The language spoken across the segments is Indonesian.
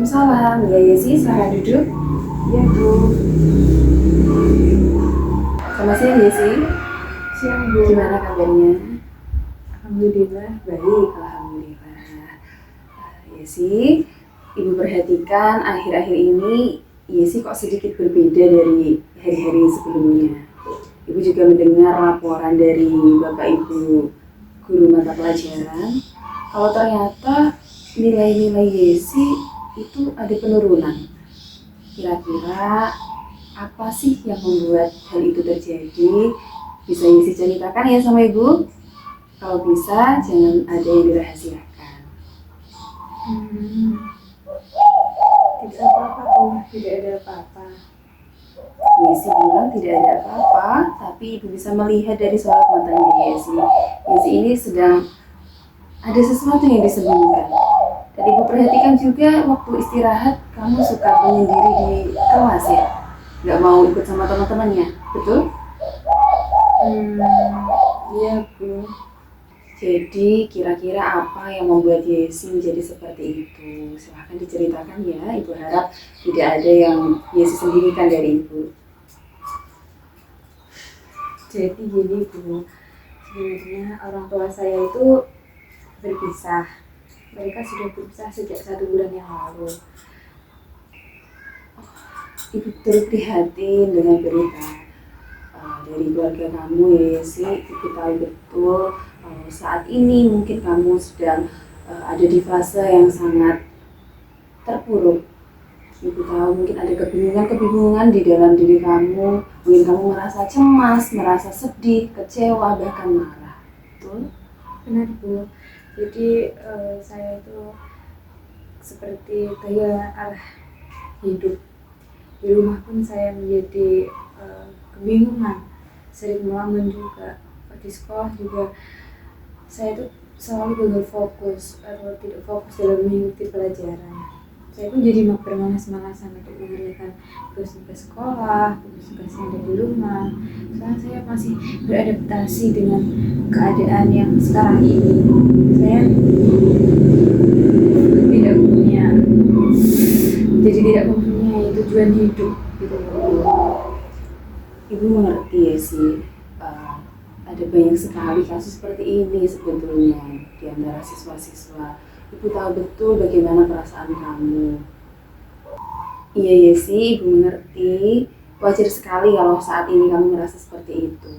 Waalaikumsalam. Ya Yesi, silahkan duduk. Ya Bu, Selamat siang Yesi. siang Bu. Gimana kabarnya? Alhamdulillah. Baik, alhamdulillah. Yesi, Ibu perhatikan akhir-akhir ini Yesi kok sedikit berbeda dari hari-hari sebelumnya. Ibu juga mendengar laporan dari Bapak Ibu guru mata pelajaran kalau ternyata nilai-nilai Yesi itu ada penurunan. Kira-kira apa sih yang membuat hal itu terjadi? Bisa Yesi ceritakan ya sama Ibu? Kalau bisa, jangan ada yang dirahasiakan. Tidak apa-apa Bu, tidak ada apa-apa. Yesi bilang tidak ada apa-apa, tapi Ibu bisa melihat dari sorot matanya Yesi. Yesi ini sedang ada sesuatu yang disembunyikan. Dan Ibu perhatikan juga waktu istirahat, kamu suka menyendiri di kelas ya? Gak mau ikut sama teman-temannya, betul? Iya Bu. Jadi kira-kira apa yang membuat Yesi menjadi seperti itu? Silahkan diceritakan ya, Ibu harap tidak ada yang Yesi sembunyikan dari Ibu. Jadi gini Bu, sebenarnya orang tua saya itu berpisah. Mereka sudah berpisah sejak 1 bulan yang lalu. Ibu turut prihatin dengan berita dari keluarga kamu ya Yesi. Ibu tahu betul saat ini mungkin kamu sedang ada di fase yang sangat terpuruk. Ibu tahu mungkin ada kebingungan di dalam diri kamu. Mungkin kamu merasa cemas, merasa sedih, kecewa, bahkan marah. Betul? Benar Bu. Jadi saya itu seperti kehilangan arah hidup. Di rumah pun saya menjadi kebingungan, sering melamun juga. Di sekolah juga saya itu selalu gagal fokus atau tidak fokus dalam mengikuti pelajaran. Saya pun jadi bermalas-malasan untuk mengerjakan tugas-tugas sekolah, tugas-tugas yang ada di rumah. Soalnya saya masih beradaptasi dengan keadaan yang sekarang ini. Saya tidak mempunyai tujuan hidup gitu. Ibu mengerti ya sih, ada banyak sekali kasus seperti ini sebetulnya di antara siswa-siswa. Ibu tahu betul bagaimana perasaan kamu. Iya ya sih, Ibu mengerti. Wajar sekali kalau saat ini kamu merasa seperti itu.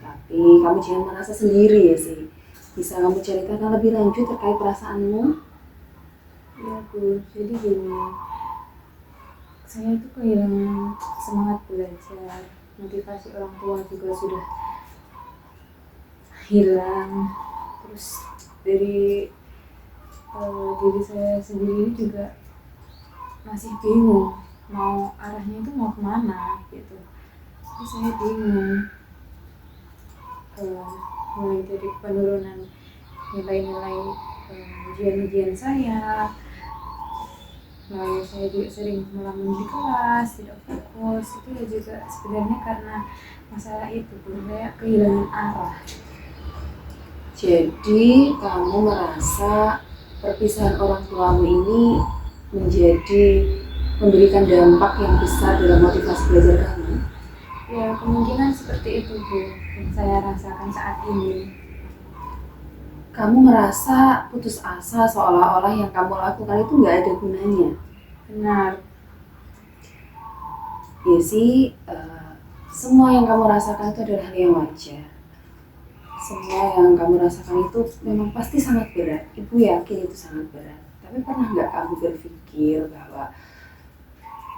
Tapi kamu jangan merasa sendiri ya sih. Bisa kamu ceritakan lebih lanjut terkait perasaanmu? Iya Bu, jadi gini, saya itu kehilangan semangat belajar, motivasi orang tua juga sudah hilang. Terus dari diri saya sendiri juga masih bingung mau arahnya itu mau kemana gitu. Jadi saya bingung, mulai dari penurunan nilai-nilai ujian-ujian saya. Lalu saya juga sering melamun di kelas, tidak fokus. Itu ya juga sebenarnya karena masalah itu, saya kehilangan arah. Jadi kamu merasa perpisahan orang tuamu ini memberikan dampak yang besar dalam motivasi belajar kamu? Ya kemungkinan seperti itu Bu, yang saya rasakan saat ini. Kamu merasa putus asa seolah-olah yang kamu lakukan itu nggak ada gunanya. Benar. Ya sih, semua yang kamu rasakan itu adalah hal yang wajar. Semua yang kamu rasakan itu memang pasti sangat berat. Ibu yakin itu sangat berat. Tapi pernah nggak kamu berpikir bahwa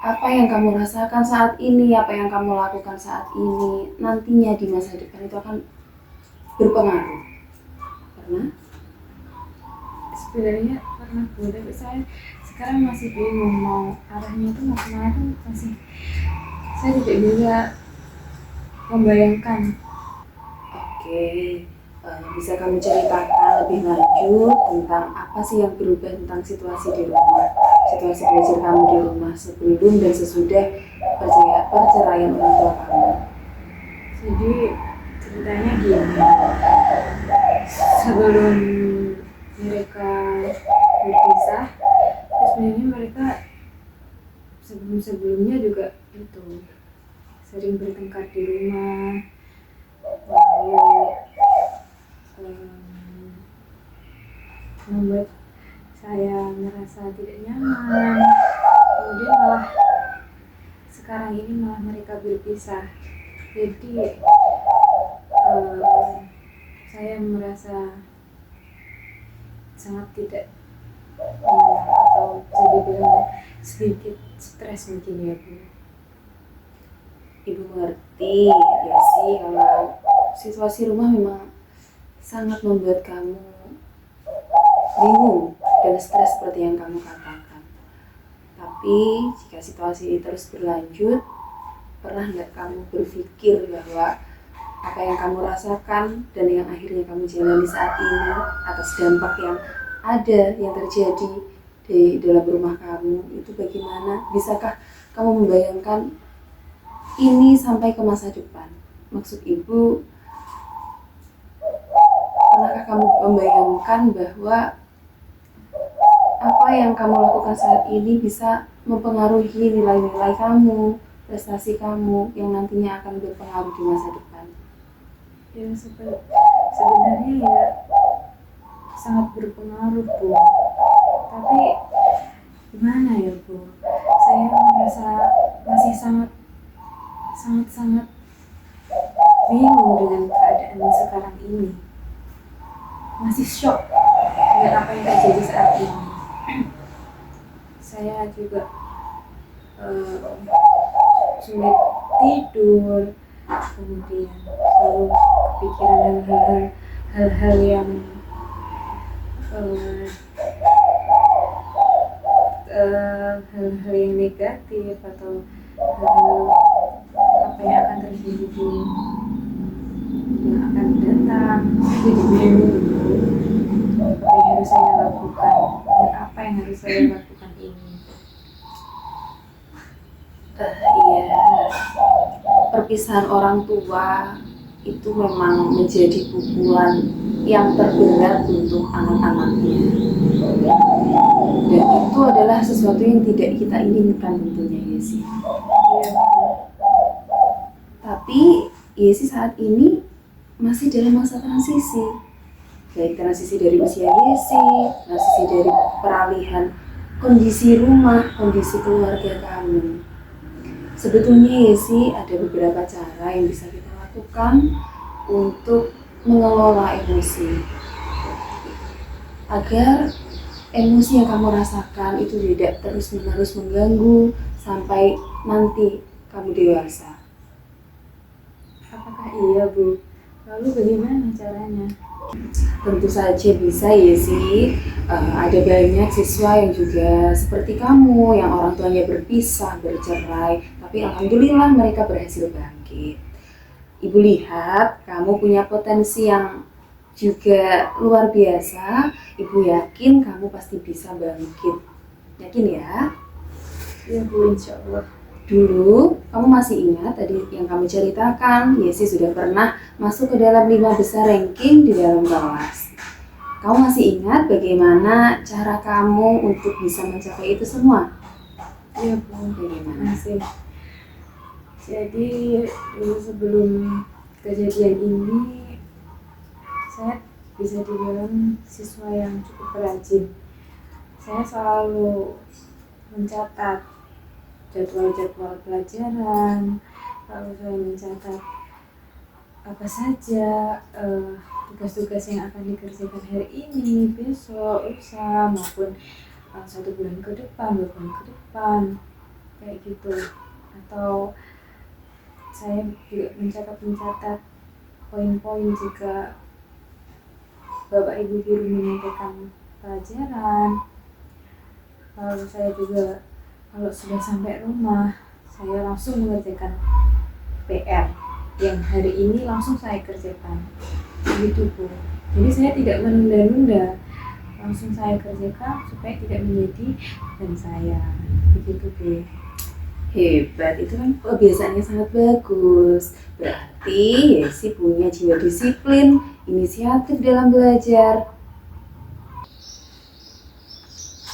apa yang kamu rasakan saat ini, apa yang kamu lakukan saat ini, nantinya di masa depan itu akan berpengaruh? Pernah? Sebenarnya pernah Bu, tapi saya sekarang masih bingung mau arahnya itu mau kemana, itu masih saya tidak bisa membayangkan. Oke, bisa kamu ceritakan lebih lanjut tentang apa sih yang berubah tentang situasi di rumah, situasi belajar kamu di rumah sebelum dan sesudah perceraian orang tua kamu? Jadi ceritanya gini, sebelum mereka berpisah, sebenarnya mereka sebelum-sebelumnya juga itu sering bertengkar di rumah, lalu membuat saya merasa tidak nyaman. Kemudian malah sekarang ini malah mereka berpisah. Jadi saya merasa sangat tidak nyaman, atau bisa dibilang sedikit stres mungkin ya Bu. Ibu mengerti ya sih kalau situasi rumah memang sangat membuat kamu bingung dan stres seperti yang kamu katakan. Tapi jika situasi ini terus berlanjut, pernah nggak kamu berpikir bahwa apa yang kamu rasakan dan yang akhirnya kamu jalani saat ini atas dampak yang ada yang terjadi di dalam rumah kamu itu bagaimana? Bisakah kamu membayangkan ini sampai ke masa depan? Maksud Ibu, pernahkah kamu membayangkan bahwa apa yang kamu lakukan saat ini bisa mempengaruhi nilai-nilai kamu, prestasi kamu yang nantinya akan berpengaruh di masa depan? Ya sebenarnya ya sangat berpengaruh Bu. Tapi gimana ya Bu? Saya merasa masih sangat bingung dengan keadaan sekarang ini. Masih shock dengan apa yang terjadi saat ini. Saya juga sulit tidur, kemudian selalu kepikiran hal-hal yang hal-hal yang negatif, atau hal apa yang akan terjadi yang akan datang. Jadi bingung apa yang harus saya lakukan dan apa yang harus saya lakukan ini. Iya, perpisahan orang tua itu memang menjadi pukulan yang terberat untuk anak-anaknya. Dan itu adalah sesuatu yang tidak kita inginkan tentunya ya sih. Iya. Tapi Yesi saat ini masih dalam masa transisi. Baik transisi dari usia Yesi, transisi dari peralihan kondisi rumah, kondisi keluarga kami. Sebetulnya Yesi ada beberapa cara yang bisa kita lakukan untuk mengelola emosi agar emosi yang kamu rasakan itu tidak terus-menerus mengganggu sampai nanti kamu dewasa. Apakah iya Bu? Lalu bagaimana caranya? Tentu saja bisa ya sih. Ada banyak siswa yang juga seperti kamu yang orang tuanya berpisah, bercerai, tapi alhamdulillah mereka berhasil bangkit. Ibu lihat kamu punya potensi yang juga luar biasa. Ibu yakin kamu pasti bisa bangkit. Yakin ya? Ya Bu, insya Allah. Dulu kamu masih ingat tadi yang kamu ceritakan, Yesi sudah pernah masuk ke dalam 5 besar ranking di dalam kelas. Kamu masih ingat bagaimana cara kamu untuk bisa mencapai itu semua? Iya Bu, Bagaimana? masih. Jadi dulu sebelum kejadian ini, saya bisa dibilang siswa yang cukup rajin. Saya selalu mencatat jadwal-jadwal pelajaran, lalu saya mencatat apa saja tugas-tugas yang akan dikerjakan hari ini, besok, lusa, maupun 1 bulan ke depan, 2 bulan ke depan, kayak gitu. Atau saya juga mencatat poin-poin jika Bapak Ibu guru menyampaikan pelajaran. Lalu saya juga kalau sudah sampai rumah, saya langsung mengerjakan PR yang hari ini langsung saya kerjakan. Begitu Bu. Jadi saya tidak menunda-nunda, langsung saya kerjakan supaya tidak menjadi beban saya. Begitu Bu. Hebat, itu kan kebiasaannya sangat bagus. Berarti Yesi punya jiwa disiplin, inisiatif dalam belajar.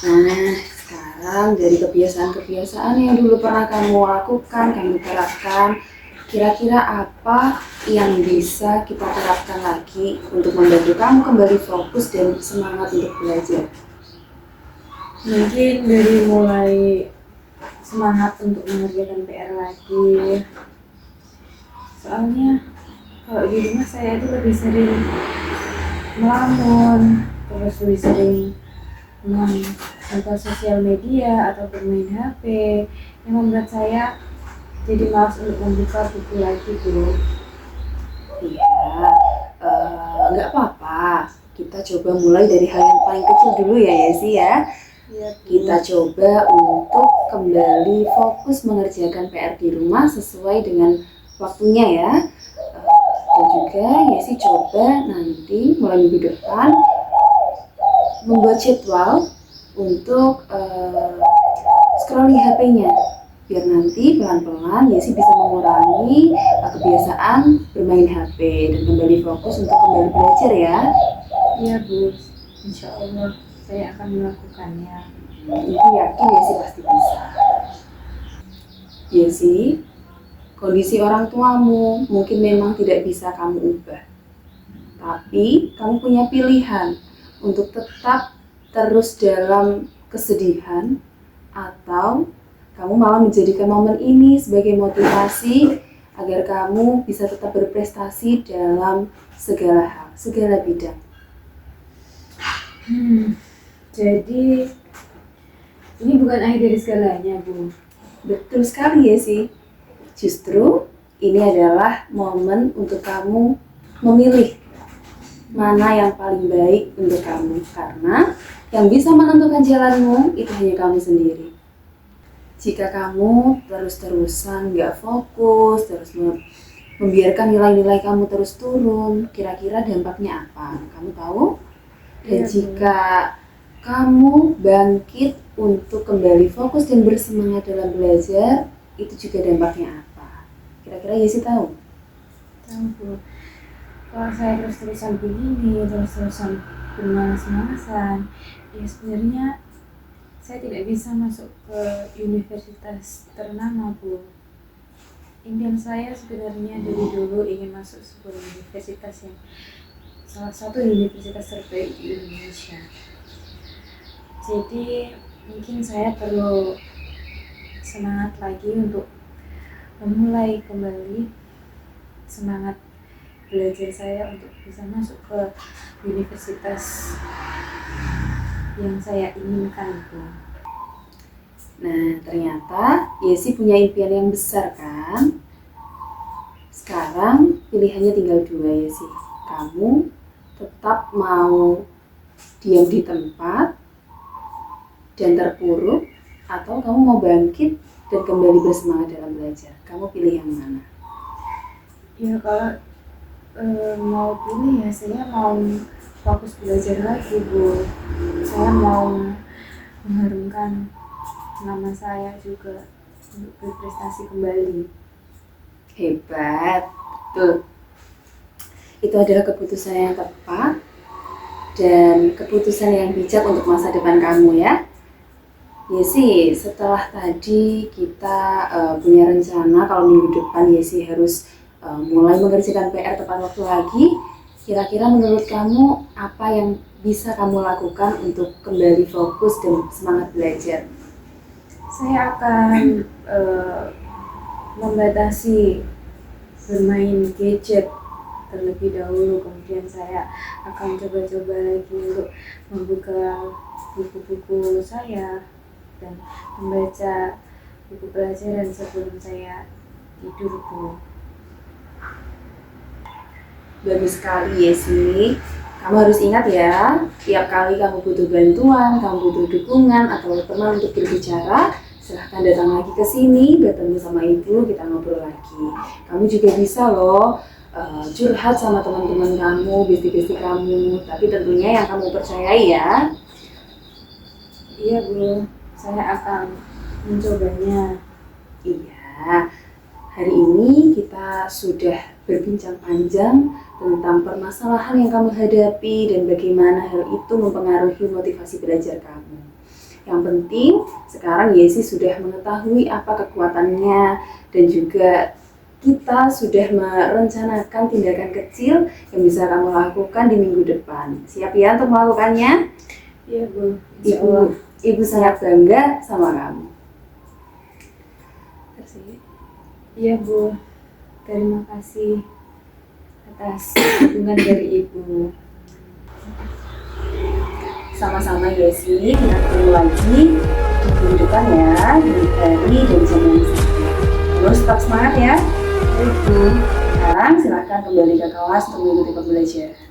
Nah, sekarang sekarang dari kebiasaan-kebiasaan yang dulu pernah kamu lakukan, kamu terapkan, kira-kira apa yang bisa kita terapkan lagi untuk membantu kamu kembali fokus dan semangat untuk belajar? Mungkin dari mulai semangat untuk mengerjakan PR lagi. Soalnya kalau di rumah saya itu lebih sering melamun, terus lebih sering menonton sosial media atau bermain HP yang membuat saya jadi malas untuk membuka buku lagi, Bu. Iya, nggak apa-apa. Kita coba mulai dari hal yang paling kecil dulu ya Yesi ya. Iya, Bu. Kita coba untuk kembali fokus mengerjakan PR di rumah sesuai dengan waktunya ya. Dan juga Yesi coba nanti mulai minggu depan membuat jadwal untuk scrolling HP-nya. Biar nanti pelan-pelan Yesi bisa mengurangi kebiasaan bermain HP dan kembali fokus untuk kembali belajar ya. Iya, Bu. Insya Allah saya akan melakukannya. Ibu yakin Yesi pasti bisa. Yesi, kondisi orang tuamu mungkin memang tidak bisa kamu ubah. Tapi kamu punya pilihan untuk tetap terus dalam kesedihan atau kamu malah menjadikan momen ini sebagai motivasi agar kamu bisa tetap berprestasi dalam segala hal, segala bidang. Jadi ini bukan akhir dari segalanya, Bu. Betul sekali ya sih. Justru ini adalah momen untuk kamu memilih mana yang paling baik untuk kamu. Karena yang bisa menentukan jalanmu itu hanya kamu sendiri. Jika kamu terus-terusan gak fokus, terus membiarkan nilai-nilai kamu terus turun, kira-kira dampaknya apa? Kamu tahu? Dan jika kamu bangkit untuk kembali fokus dan bersemangat dalam belajar, itu juga dampaknya apa? Kira-kira Yesi tahu? Tahu, Bu. Kalau saya terus-terusan begini, terus-terusan bermalas-malasan, ya sebenarnya saya tidak bisa masuk ke universitas ternama, Bu. Impian saya sebenarnya dari dulu ingin masuk sebuah universitas yang salah satu universitas terbaik di Indonesia. Jadi mungkin saya perlu semangat lagi untuk memulai kembali semangat belajar saya untuk bisa masuk ke universitas yang saya inginkan itu. Nah, ternyata Yesi punya impian yang besar kan? Sekarang pilihannya tinggal dua Yesi. Kamu tetap mau diam di tempat dan terpuruk, atau kamu mau bangkit dan kembali bersemangat dalam belajar? Kamu pilih yang mana? Ya kalau mau pilih ya saya mau fokus belajar lagi, Bu. Saya mau mengharumkan nama saya juga untuk berprestasi kembali. Hebat, betul. Itu adalah keputusan yang tepat dan keputusan yang bijak untuk masa depan kamu ya. Yesi, setelah tadi kita punya rencana kalau minggu depan Yesi harus mulai mengerjakan PR tepat waktu lagi, kira-kira menurut kamu apa yang bisa kamu lakukan untuk kembali fokus dan semangat belajar? Saya akan membatasi bermain gadget terlebih dahulu, kemudian saya akan coba-coba lagi untuk membuka buku-buku saya dan membaca buku pelajaran sebelum saya tidur, Bu. Bagus sekali Yesi. Kamu harus ingat ya, tiap kali kamu butuh bantuan, kamu butuh dukungan atau teman untuk berbicara, silahkan datang lagi ke sini, bertemu sama ibu, kita ngobrol lagi. Kamu juga bisa loh curhat sama teman-teman kamu, bestie-bestie kamu, tapi tentunya yang kamu percayai ya. Iya, Bu, saya akan mencobanya. Iya, hari ini kita sudah berbincang panjang tentang permasalahan yang kamu hadapi dan bagaimana hal itu mempengaruhi motivasi belajar kamu. Yang penting sekarang Yesi sudah mengetahui apa kekuatannya dan juga kita sudah merencanakan tindakan kecil yang bisa kamu lakukan di minggu depan. Siap ya untuk melakukannya? Iya Bu, insya Allah. Ibu sangat bangga sama kamu. Iya Bu, terima kasih atas dukungan dari Ibu. Sama-sama Yesi, kita ketemu lagi di minggu depan ya, di hari dan jam yang sama. Terus tetap semangat ya. Ibu. Sekarang silakan kembali ke kelas untuk mengikuti pembelajaran.